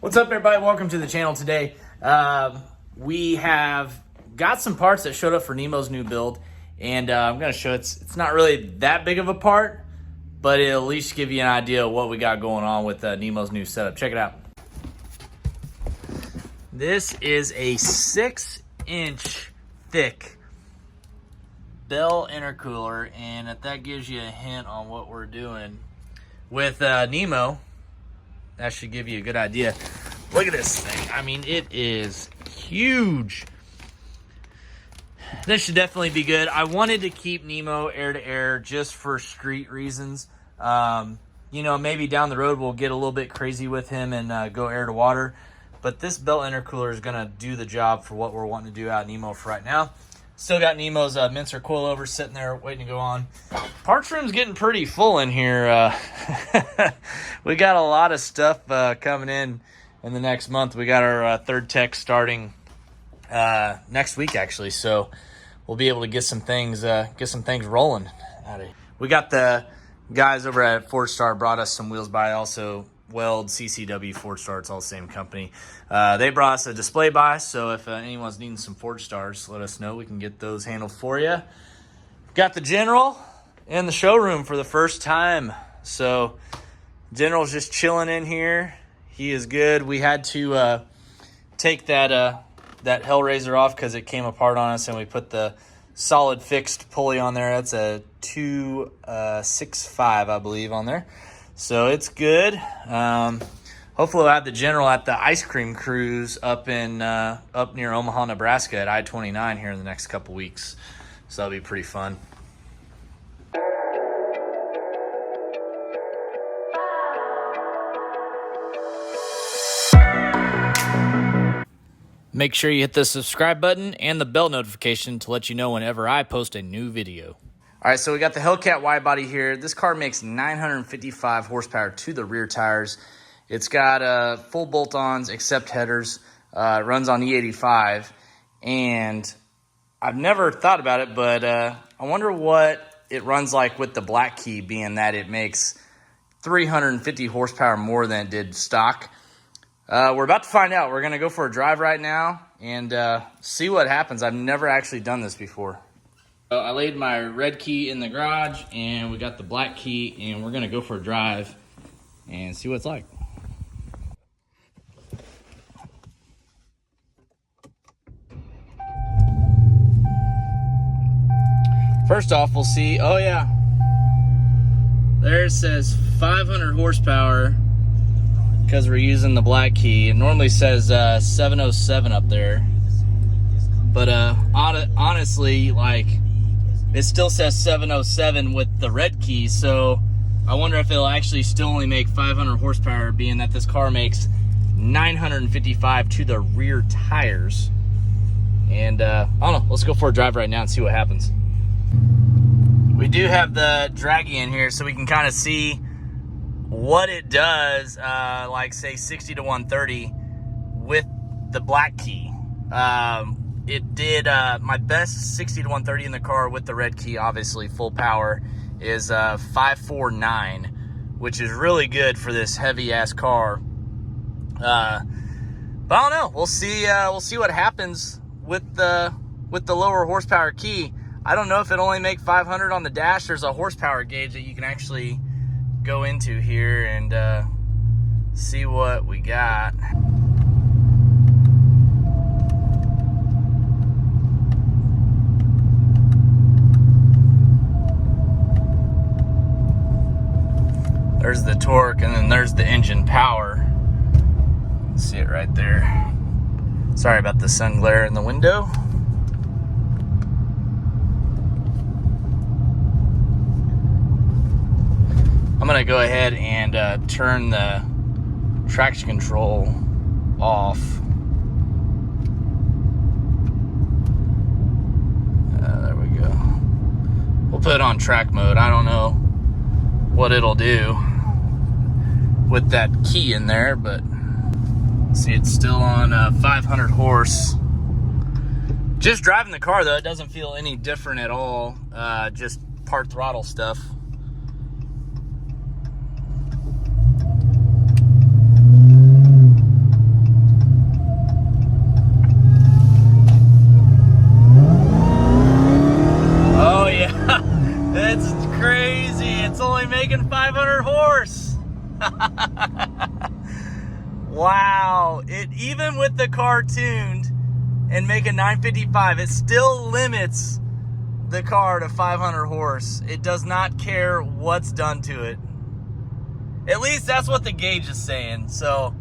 What's up, everybody? Welcome to the channel today. We have got some parts that showed up for Nemo's new build, and I'm going to show it's not really that big of a part, but it'll at least give you an idea of what we got going on with Nemo's new setup. Check it out. This is a 6-inch thick Bell intercooler, and if that gives you a hint on what we're doing with Nemo, that should give you a good idea. Look at this thing. I mean, it is huge. This should definitely be good. I wanted to keep Nemo air to air just for street reasons. You know, maybe down the road we'll get a little bit crazy with him and go air to water. But this Bell intercooler is going to do the job for what we're wanting to do out of Nemo for right now. Still got Nemo's mincer coilover sitting there waiting to go on. Parts room's getting pretty full in here. We got a lot of stuff coming in the next month. We got our third tech starting next week, actually. So we'll be able to get some things rolling out of here. We got the guys over at Ford Star brought us some wheels by, also Weld, CCW, Ford Star, it's all the same company. They brought us a display buy, so if anyone's needing some Ford Stars, let us know. We can get those handled for you. Got the General in the showroom for the first time. So General's just chilling in here. He is good. We had to take that Hellraiser off because it came apart on us, and we put the solid fixed pulley on there. That's a 265, I believe, on there. So it's good. Hopefully we'll have the General at the ice cream cruise up near Omaha, Nebraska at I-29 here in the next couple weeks. So that'll be pretty fun. Make sure you hit the subscribe button and the bell notification to let you know whenever I post a new video. All right, so we got the Hellcat wide body here. This car makes 955 horsepower to the rear tires. It's got full bolt-ons except headers. It runs on E85. And I've never thought about it, but I wonder what it runs like with the black key, being that it makes 350 horsepower more than it did stock. We're about to find out. We're going to go for a drive right now and see what happens. I've never actually done this before. I laid my red key in the garage, and we got the black key, and we're going to go for a drive and see what it's like. First off, we'll see. Oh, yeah. There it says 500 horsepower because we're using the black key. It normally says 707 up there. But honestly, like, it still says 707 with the red key, so I wonder if it'll actually still only make 500 horsepower, being that this car makes 955 to the rear tires. And I don't know, let's go for a drive right now and see what happens. We do have the draggy in here so we can kind of see what it does, like say 60 to 130 with the black key. It did my best 60 to 130 in the car with the red key, obviously full power, is 549, which is really good for this heavy ass car. But I don't know. We'll see what happens with the lower horsepower key. I don't know if it only make 500 on the dash. There's a horsepower gauge that you can actually go into here and see what we got. There's the torque, and then there's the engine power. You can see it right there. Sorry about the sun glare in the window. I'm gonna go ahead and turn the traction control off. There we go. We'll put it on track mode. I don't know what it'll do with that key in there, but see, it's still on 500 horse. Just driving the car though, it doesn't feel any different at all. Just part throttle stuff. Wow, it even with the car tuned and make a 955, it still limits the car to 500 horse. It does not care what's done to it. At least that's what the gauge is saying. So,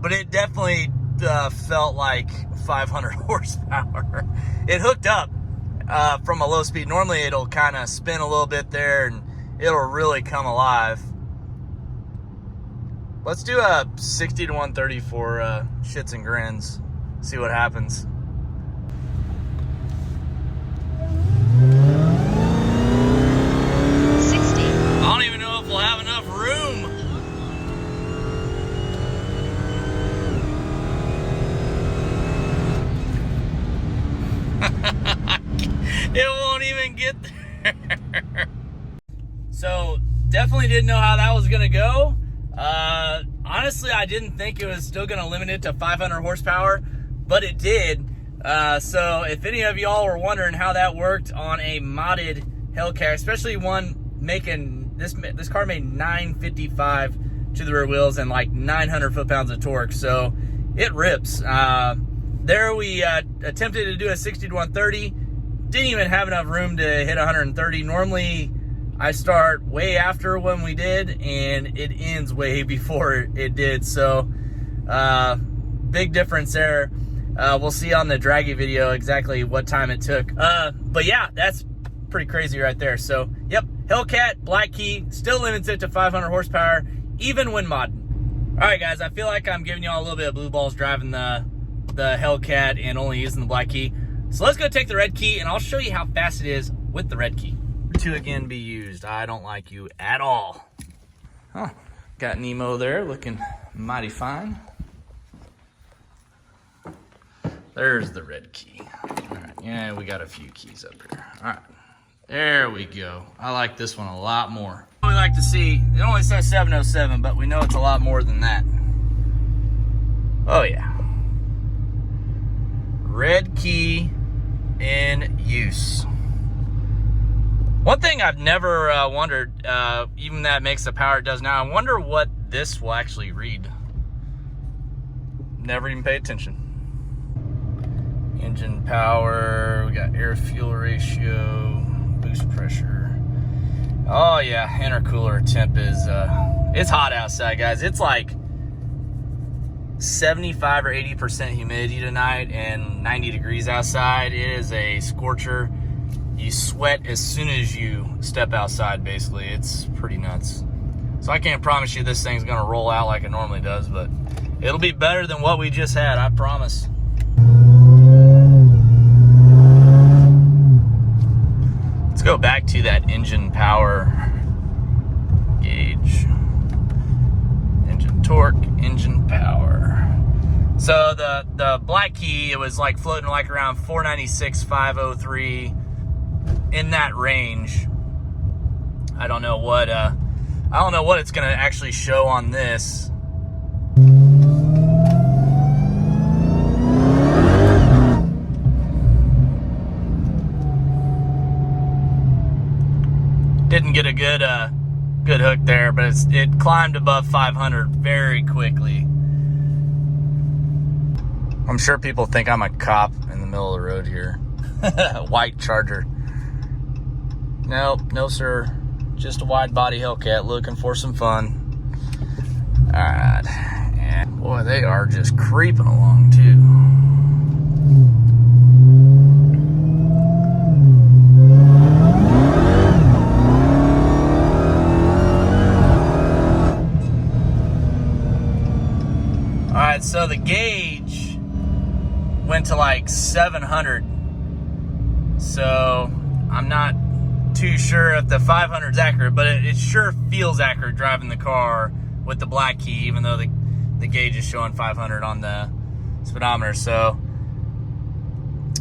but it definitely felt like 500 horsepower. It hooked up from a low speed. Normally it'll kind of spin a little bit there and it'll really come alive. Let's do a 60 to 130 for shits and grins. See what happens. I don't even know if we'll have enough room. It won't even get there. So definitely didn't know how that was gonna go. Honestly, I didn't think it was still gonna limit it to 500 horsepower, but it did. So if any of y'all were wondering how that worked on a modded Hellcat, especially one making this car made 955 to the rear wheels and like 900 foot-pounds of torque, so it rips. There we attempted to do a 60 to 130, didn't even have enough room to hit 130. Normally I start way after when we did, and it ends way before it did, so big difference there. We'll see on the draggy video exactly what time it took. But yeah, that's pretty crazy right there. So, yep, Hellcat, black key, still limits it to 500 horsepower, even when modding. All right, guys, I feel like I'm giving y'all a little bit of blue balls driving the Hellcat and only using the black key. So let's go take the red key, and I'll show you how fast it is with the red key. To again be used. I don't like you at all. Oh, got Nemo there looking mighty fine. There's the red key. All right, yeah, we got a few keys up here. All right, there we go. I like this one a lot more. We like to see, it only says 707, but we know it's a lot more than that. Oh yeah. Red key in use. One thing I've never wondered, even that makes the power it does now, I wonder what this will actually read. Never even pay attention. Engine power, we got air fuel ratio, boost pressure. Oh yeah, intercooler temp is, it's hot outside, guys. It's like 75 or 80% humidity tonight and 90 degrees outside. It is a scorcher. You sweat as soon as you step outside, basically. It's pretty nuts. So I can't promise you this thing's gonna roll out like it normally does, but it'll be better than what we just had, I promise. Let's go back to that engine power gauge. Engine torque, engine power. So the black key, it was like floating like around 496, 503, in that range. I don't know what it's gonna actually show on this. Didn't get a good hook there, but it climbed above 500 very quickly. I'm sure people think I'm a cop in the middle of the road here. White Charger. Nope, no sir. Just a wide body Hellcat looking for some fun. All right. And boy, they are just creeping along too. All right, so the gauge went to like 700. So I'm not too sure if the 500 is accurate, but it sure feels accurate driving the car with the black key, even though the gauge is showing 500 on the speedometer. So,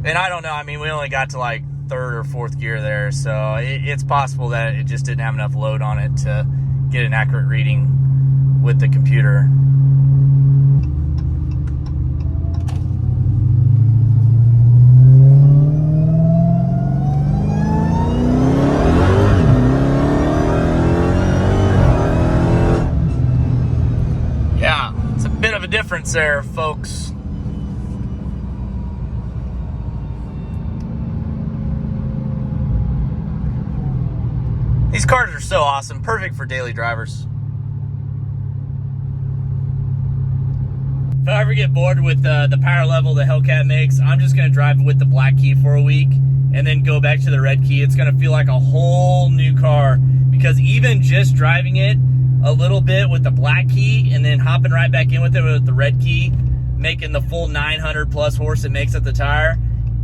and I don't know, I mean, we only got to like third or fourth gear there, so it's possible that it just didn't have enough load on it to get an accurate reading with the computer. of a difference there, folks. These cars are so awesome, perfect for daily drivers. If I ever get bored with the power level the Hellcat makes, I'm just going to drive with the black key for a week and then go back to the red key. It's going to feel like a whole new car, because even just driving it a little bit with the black key and then hopping right back in with it with the red key, making the full 900 plus horse it makes at the tire,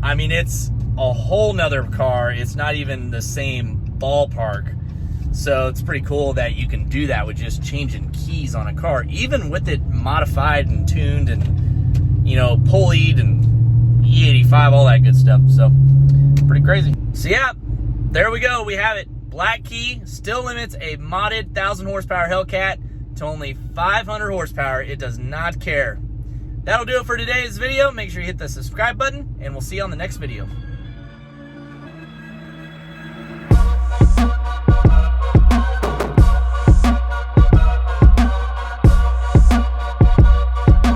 I mean, it's a whole nother car. It's not even the same ballpark. So it's pretty cool that you can do that with just changing keys on a car, even with it modified and tuned and, you know, pulleyed and E85, all that good stuff. So pretty crazy. So yeah, there we go. We have it. Black key still limits a modded 1,000 horsepower Hellcat to only 500 horsepower. It does not care. That'll do it for today's video. Make sure you hit the subscribe button, and we'll see you on the next video.